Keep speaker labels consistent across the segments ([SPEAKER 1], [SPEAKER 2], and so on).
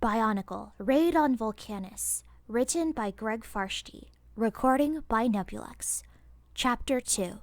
[SPEAKER 1] BIONICLE, Raid on Vulcanus. Written by Greg Farshti. Recording by Nebulux. Chapter 2.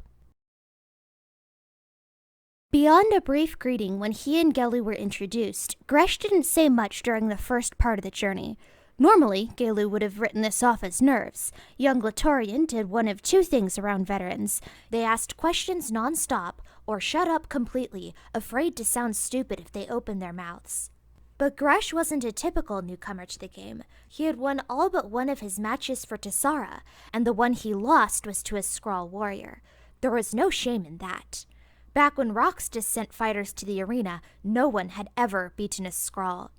[SPEAKER 1] Beyond a brief greeting when he and Galo were introduced, Gres didn't say much during the first part of the journey. Normally, Galo would have written this off as nerves. Young Glatorian did one of two things around veterans. They asked questions non-stop, or shut up completely, afraid to sound stupid if they opened their mouths. But Gres wasn't a typical newcomer to the game. He had won all but one of his matches for Tessara, and the one he lost was to a Skrull warrior. There was no shame in that. Back when Roxtus sent fighters to the arena, no one had ever beaten a Skrull.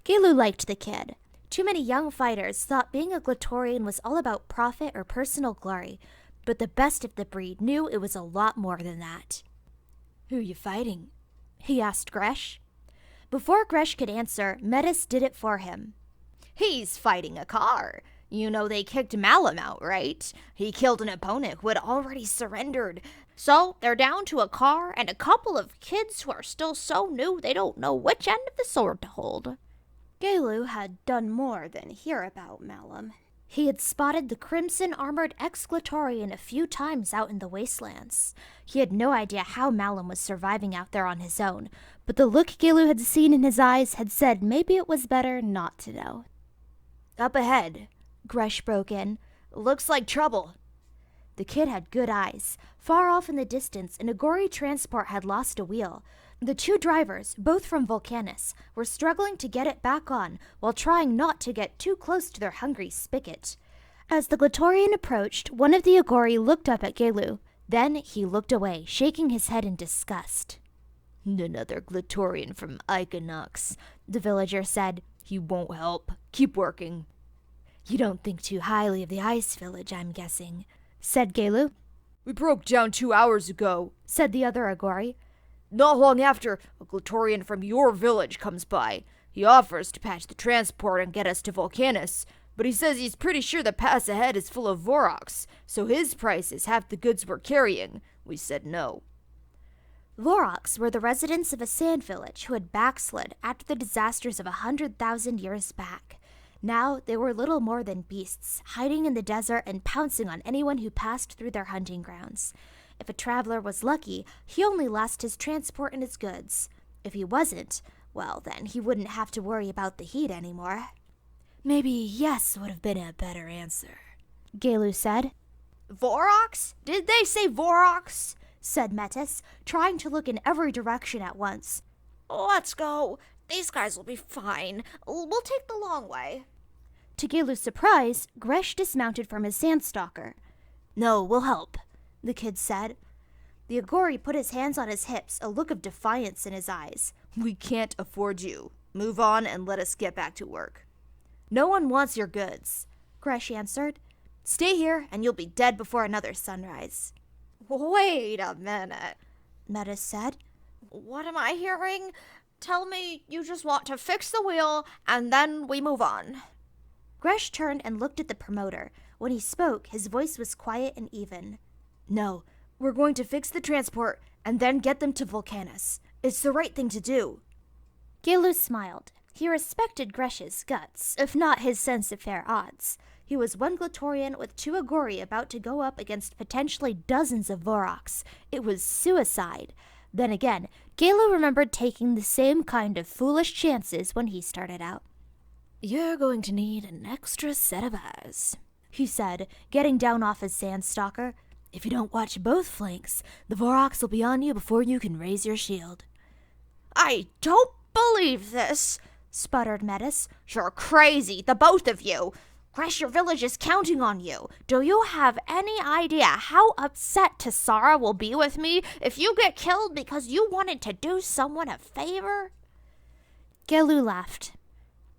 [SPEAKER 1] Galo liked the kid. Too many young fighters thought being a Glatorian was all about profit or personal glory, but the best of the breed knew it was a lot more than that.
[SPEAKER 2] "Who you fighting?"
[SPEAKER 1] he asked Gres. Before Gres could answer, Metis did it for him.
[SPEAKER 2] "He's fighting a car. You know they kicked Malum out, right? He killed an opponent who had already surrendered. So they're down to a car and a couple of kids who are still so new they don't know which end of the sword to hold."
[SPEAKER 3] Galo had done more than hear about Malum.
[SPEAKER 1] He had spotted the crimson-armored ex-Glatorian a few times out in the wastelands. He had no idea how Malum was surviving out there on his own, but the look Galo had seen in his eyes had said maybe it was better not to know.
[SPEAKER 2] "Up ahead,"
[SPEAKER 1] Gres broke in.
[SPEAKER 2] "Looks like trouble."
[SPEAKER 1] The kid had good eyes. Far off in the distance, an Agori transport had lost a wheel. The two drivers, both from Vulcanus, were struggling to get it back on while trying not to get too close to their hungry spigot. As the Glatorian approached, one of the Agori looked up at Galo. Then he looked away, shaking his head in disgust.
[SPEAKER 2] "Another Glatorian from Iconox," the villager said. "He won't help. Keep working."
[SPEAKER 1] "You don't think too highly of the Ice Village, I'm guessing," said Galo.
[SPEAKER 4] "We broke down 2 hours ago,"
[SPEAKER 1] said the other Agori.
[SPEAKER 4] "Not long after, a Glatorian from your village comes by. He offers to patch the transport and get us to Vulcanus, but he says he's pretty sure the pass ahead is full of Vorox, so his price is half the goods we're carrying." We said no.
[SPEAKER 1] Vorox were the residents of a sand village who had backslid after the disasters of 100,000 years back. Now they were little more than beasts, hiding in the desert and pouncing on anyone who passed through their hunting grounds. If a traveler was lucky, he only lost his transport and his goods. If he wasn't, well then he wouldn't have to worry about the heat anymore.
[SPEAKER 2] "Maybe yes would have been a better answer,"
[SPEAKER 1] Galo said.
[SPEAKER 2] "Vorox? Did they say Vorox?"
[SPEAKER 1] said Metis, trying to look in every direction at once.
[SPEAKER 2] "Let's go. These guys will be fine. We'll take the long way."
[SPEAKER 1] To Galo's surprise, Gres dismounted from his sandstalker.
[SPEAKER 2] "No, we'll help,"
[SPEAKER 1] the kid said. The Agori put his hands on his hips, a look of defiance in his eyes.
[SPEAKER 4] "We can't afford you. Move on and let us get back to work."
[SPEAKER 2] "No one wants your goods,"
[SPEAKER 1] Gres answered.
[SPEAKER 2] "Stay here and you'll be dead before another sunrise." "Wait a minute,"
[SPEAKER 1] Metis said.
[SPEAKER 2] "What am I hearing? Tell me you just want to fix the wheel and then we move on."
[SPEAKER 1] Gres turned and looked at the promoter. When he spoke, his voice was quiet and even.
[SPEAKER 4] "No, we're going to fix the transport and then get them to Vulcanus. It's the right thing to do."
[SPEAKER 1] Galo smiled. He respected Gres's guts, if not his sense of fair odds. He was one Glatorian with two Agori about to go up against potentially dozens of Vorox. It was suicide. Then again, Galo remembered taking the same kind of foolish chances when he started out.
[SPEAKER 2] "You're going to need an extra set of eyes,"
[SPEAKER 1] he said, getting down off his sandstalker.
[SPEAKER 2] "If you don't watch both flanks, the Vorox will be on you before you can raise your shield." "I don't believe this," sputtered Metis. "You're crazy, the both of you. Gres, your village is counting on you. Do you have any idea how upset Tessara will be with me if you get killed because you wanted to do someone a favor?"
[SPEAKER 1] Galo laughed.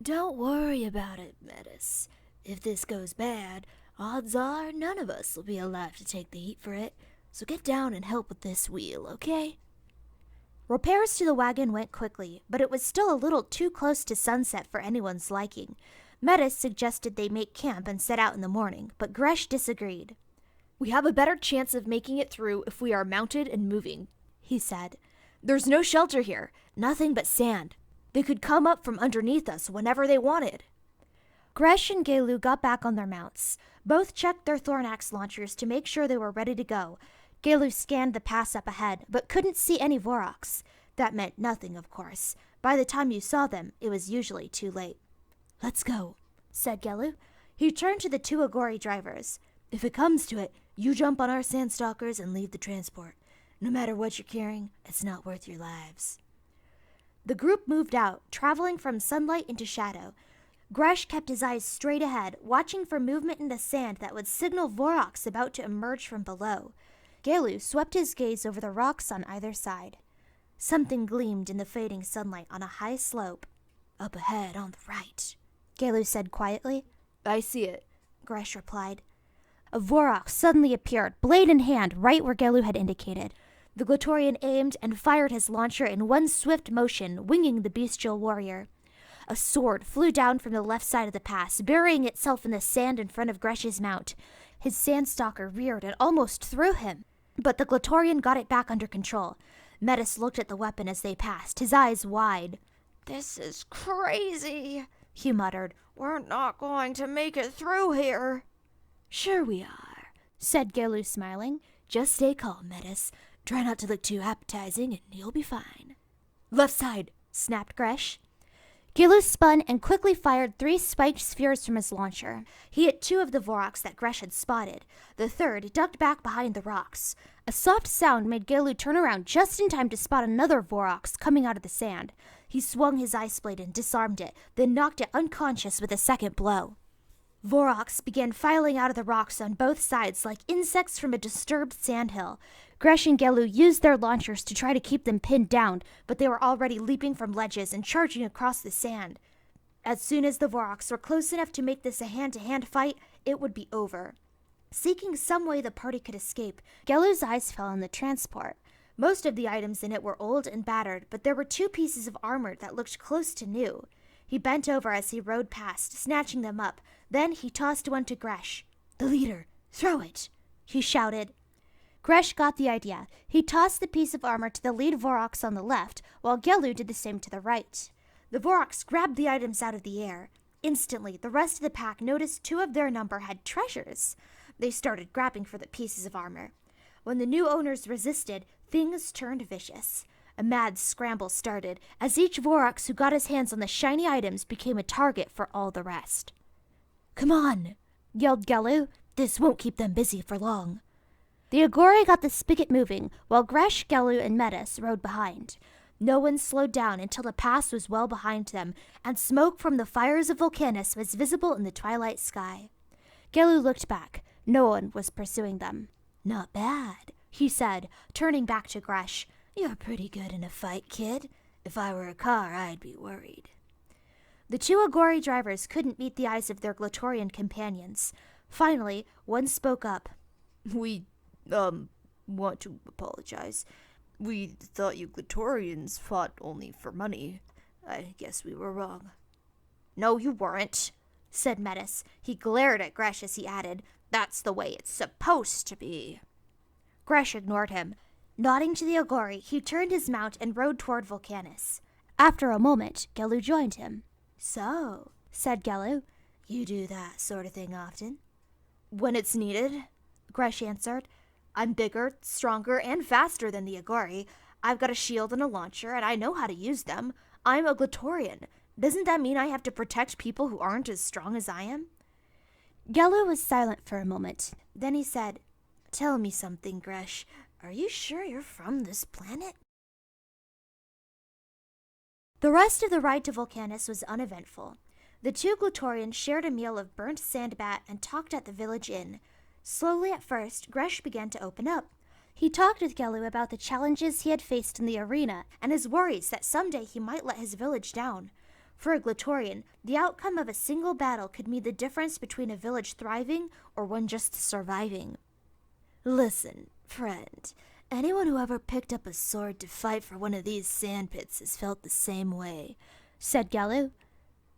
[SPEAKER 2] "Don't worry about it, Metis. If this goes bad, odds are none of us will be alive to take the heat for it. So get down and help with this wheel, okay?"
[SPEAKER 1] Repairs to the wagon went quickly, but it was still a little too close to sunset for anyone's liking. Metis suggested they make camp and set out in the morning, but Gres disagreed.
[SPEAKER 4] "We have a better chance of making it through if we are mounted and moving,"
[SPEAKER 1] he said.
[SPEAKER 4] "There's no shelter here, nothing but sand.
[SPEAKER 2] They could come up from underneath us whenever they wanted.
[SPEAKER 1] Gres and Galo got back on their mounts. Both checked their Thornax launchers to make sure they were ready to go. Galo scanned the pass up ahead, but couldn't see any Vorox. That meant nothing, of course. By the time you saw them, it was usually too late.
[SPEAKER 2] "Let's go,"
[SPEAKER 1] said Galo. He turned to the two Agori drivers.
[SPEAKER 2] "If it comes to it, you jump on our sandstalkers and leave the transport. No matter what you're carrying, it's not worth your lives."
[SPEAKER 1] The group moved out, traveling from sunlight into shadow. Gres kept his eyes straight ahead, watching for movement in the sand that would signal Vorox about to emerge from below. Galo swept his gaze over the rocks on either side. Something gleamed in the fading sunlight on a high slope.
[SPEAKER 2] "Up ahead, on the right,"
[SPEAKER 1] Galo said quietly.
[SPEAKER 4] "I see it,"
[SPEAKER 1] Gres replied. A Vorox suddenly appeared, blade in hand, right where Galo had indicated. The Glatorian aimed and fired his launcher in one swift motion, winging the bestial warrior. A sword flew down from the left side of the pass, burying itself in the sand in front of Gres's mount. His sandstalker reared and almost threw him, but the Glatorian got it back under control. Metis looked at the weapon as they passed, his eyes wide.
[SPEAKER 3] "This is crazy,"
[SPEAKER 1] he muttered.
[SPEAKER 3] "We're not going to make it through here."
[SPEAKER 2] "Sure we are,"
[SPEAKER 1] said Galo, smiling.
[SPEAKER 2] "Just stay calm, Metis. Try not to look too appetizing and you'll be fine." "Left side,"
[SPEAKER 1] snapped Gres. Galo spun and quickly fired 3 spiked spheres from his launcher. He hit 2 of the Vorox that Gres had spotted. The third ducked back behind the rocks. A soft sound made Galo turn around just in time to spot another Vorox coming out of the sand. He swung his ice blade and disarmed it, then knocked it unconscious with a second blow. Vorox began filing out of the rocks on both sides like insects from a disturbed sandhill. Gres and Galo used their launchers to try to keep them pinned down, but they were already leaping from ledges and charging across the sand. As soon as the Vorox were close enough to make this a hand-to-hand fight, it would be over. Seeking some way the party could escape, Galo's eyes fell on the transport. Most of the items in it were old and battered, but there were 2 pieces of armor that looked close to new. He bent over as he rode past, snatching them up. Then he tossed one to Gres.
[SPEAKER 2] "The leader, throw it,"
[SPEAKER 1] he shouted. Gres got the idea. He tossed the piece of armor to the lead Vorox on the left, while Galo did the same to the right. The Vorox grabbed the items out of the air. Instantly, the rest of the pack noticed 2 of their number had treasures. They started grabbing for the pieces of armor. When the new owners resisted, things turned vicious. A mad scramble started, as each Vorox who got his hands on the shiny items became a target for all the rest.
[SPEAKER 2] "Come on,"
[SPEAKER 1] yelled Galo.
[SPEAKER 2] "This won't keep them busy for long."
[SPEAKER 1] The Agori got the spigot moving, while Gres, Galo, and Metis rode behind. No one slowed down until the pass was well behind them, and smoke from the fires of Vulcanus was visible in the twilight sky. Galo looked back. No one was pursuing them.
[SPEAKER 2] "Not bad,"
[SPEAKER 1] he said, turning back to Gres.
[SPEAKER 2] "You're pretty good in a fight, kid. If I were a car, I'd be worried."
[SPEAKER 1] The 2 Agori drivers couldn't meet the eyes of their Glatorian companions. Finally, one spoke up.
[SPEAKER 4] "We, want to apologize. We thought you Glatorians fought only for money. I guess we were wrong."
[SPEAKER 3] "No, you weren't,"
[SPEAKER 1] said Metis. He glared at Gres as he added,
[SPEAKER 3] "That's the way it's supposed to be."
[SPEAKER 1] Gres ignored him. Nodding to the Agori, he turned his mount and rode toward Vulcanus. After a moment, Galo joined him.
[SPEAKER 2] "So,"
[SPEAKER 1] said Galo,
[SPEAKER 2] "you do that sort of thing often?"
[SPEAKER 3] "When it's needed,"
[SPEAKER 1] Gres answered.
[SPEAKER 3] "I'm bigger, stronger, and faster than the Agori. I've got a shield and a launcher, and I know how to use them. I'm a Glatorian. Doesn't that mean I have to protect people who aren't as strong as I am?"
[SPEAKER 1] Galo was silent for a moment. Then he said,
[SPEAKER 2] "Tell me something, Gres. Are you sure you're from this planet?"
[SPEAKER 1] The rest of the ride to Vulcanus was uneventful. The 2 Glatorians shared a meal of burnt sandbat and talked at the village inn. Slowly at first, Gres began to open up. He talked with Galo about the challenges he had faced in the arena and his worries that someday he might let his village down. For a Glatorian, the outcome of a single battle could mean the difference between a village thriving or one just surviving.
[SPEAKER 2] "Listen, friend, anyone who ever picked up a sword to fight for one of these sand pits has felt the same way,"
[SPEAKER 1] said Galo.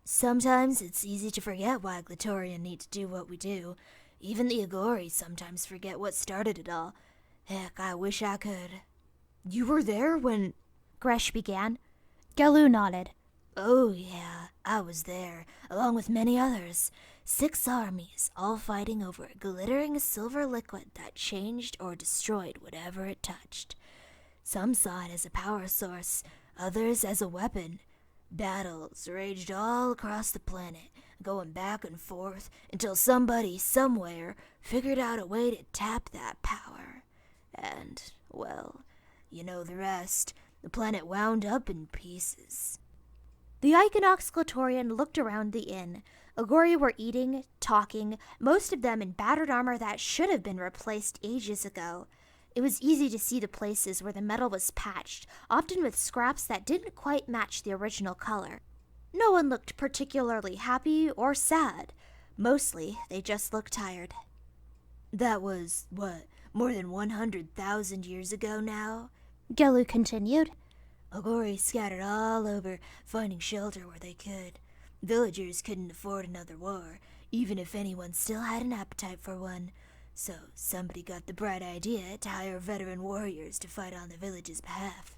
[SPEAKER 2] "Sometimes it's easy to forget why Glatorian need to do what we do. Even the Agori sometimes forget what started it all. Heck, I wish I could."
[SPEAKER 3] "You were there when—"
[SPEAKER 1] Gres began. Galo nodded.
[SPEAKER 2] Oh, yeah, I was there, along with many others. 6 armies, all fighting over a glittering silver liquid that changed or destroyed whatever it touched. Some saw it as a power source, others as a weapon. Battles raged all across the planet, going back and forth until somebody somewhere figured out a way to tap that power. And, well, you know the rest. The planet wound up in pieces.
[SPEAKER 1] The Equinox Glatorian looked around the inn. Agori were eating, talking, most of them in battered armor that should have been replaced ages ago. It was easy to see the places where the metal was patched, often with scraps that didn't quite match the original color. No one looked particularly happy or sad. Mostly, they just looked tired.
[SPEAKER 2] That was, more than 100,000 years ago now?
[SPEAKER 1] Gelu continued.
[SPEAKER 2] Agori scattered all over, finding shelter where they could. Villagers couldn't afford another war, even if anyone still had an appetite for one. So somebody got the bright idea to hire veteran warriors to fight on the village's behalf.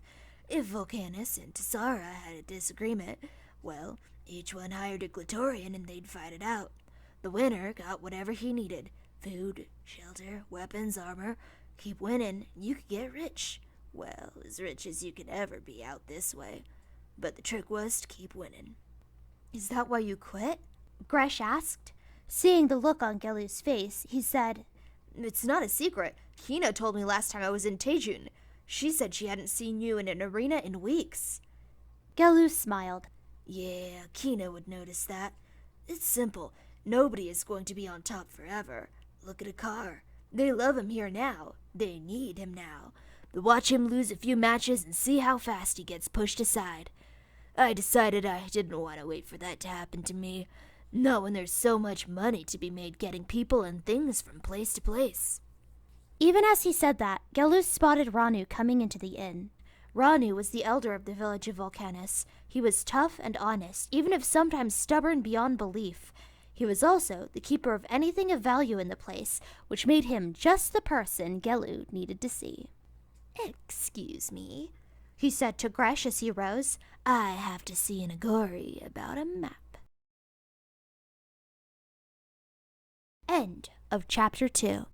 [SPEAKER 2] If Vulcanus and Tessara had a disagreement, well, each one hired a Glatorian and they'd fight it out. The winner got whatever he needed. Food, shelter, weapons, armor. Keep winning, and you could get rich. Well, as rich as you could ever be out this way. But the trick was to keep winning.
[SPEAKER 3] Is that why you quit?
[SPEAKER 1] Gresh asked. Seeing the look on Gelu's face, he said,
[SPEAKER 3] It's not a secret. Kina told me last time I was in Tejun. She said she hadn't seen you in an arena in weeks.
[SPEAKER 1] Gelu smiled.
[SPEAKER 2] Yeah, Kina would notice that. It's simple. Nobody is going to be on top forever. Look at a car. They love him here now. They need him now. But watch him lose a few matches and see how fast he gets pushed aside. I decided I didn't want to wait for that to happen to me. Not when there's so much money to be made getting people and things from place to place.
[SPEAKER 1] Even as he said that, Gelu spotted Ranu coming into the inn. Ranu was the elder of the village of Vulcanus. He was tough and honest, even if sometimes stubborn beyond belief. He was also the keeper of anything of value in the place, which made him just the person Gelu needed to see.
[SPEAKER 2] Excuse me,
[SPEAKER 1] he said to Gresh as he rose.
[SPEAKER 2] I have to see an Agori about a map.
[SPEAKER 1] End of Chapter 2.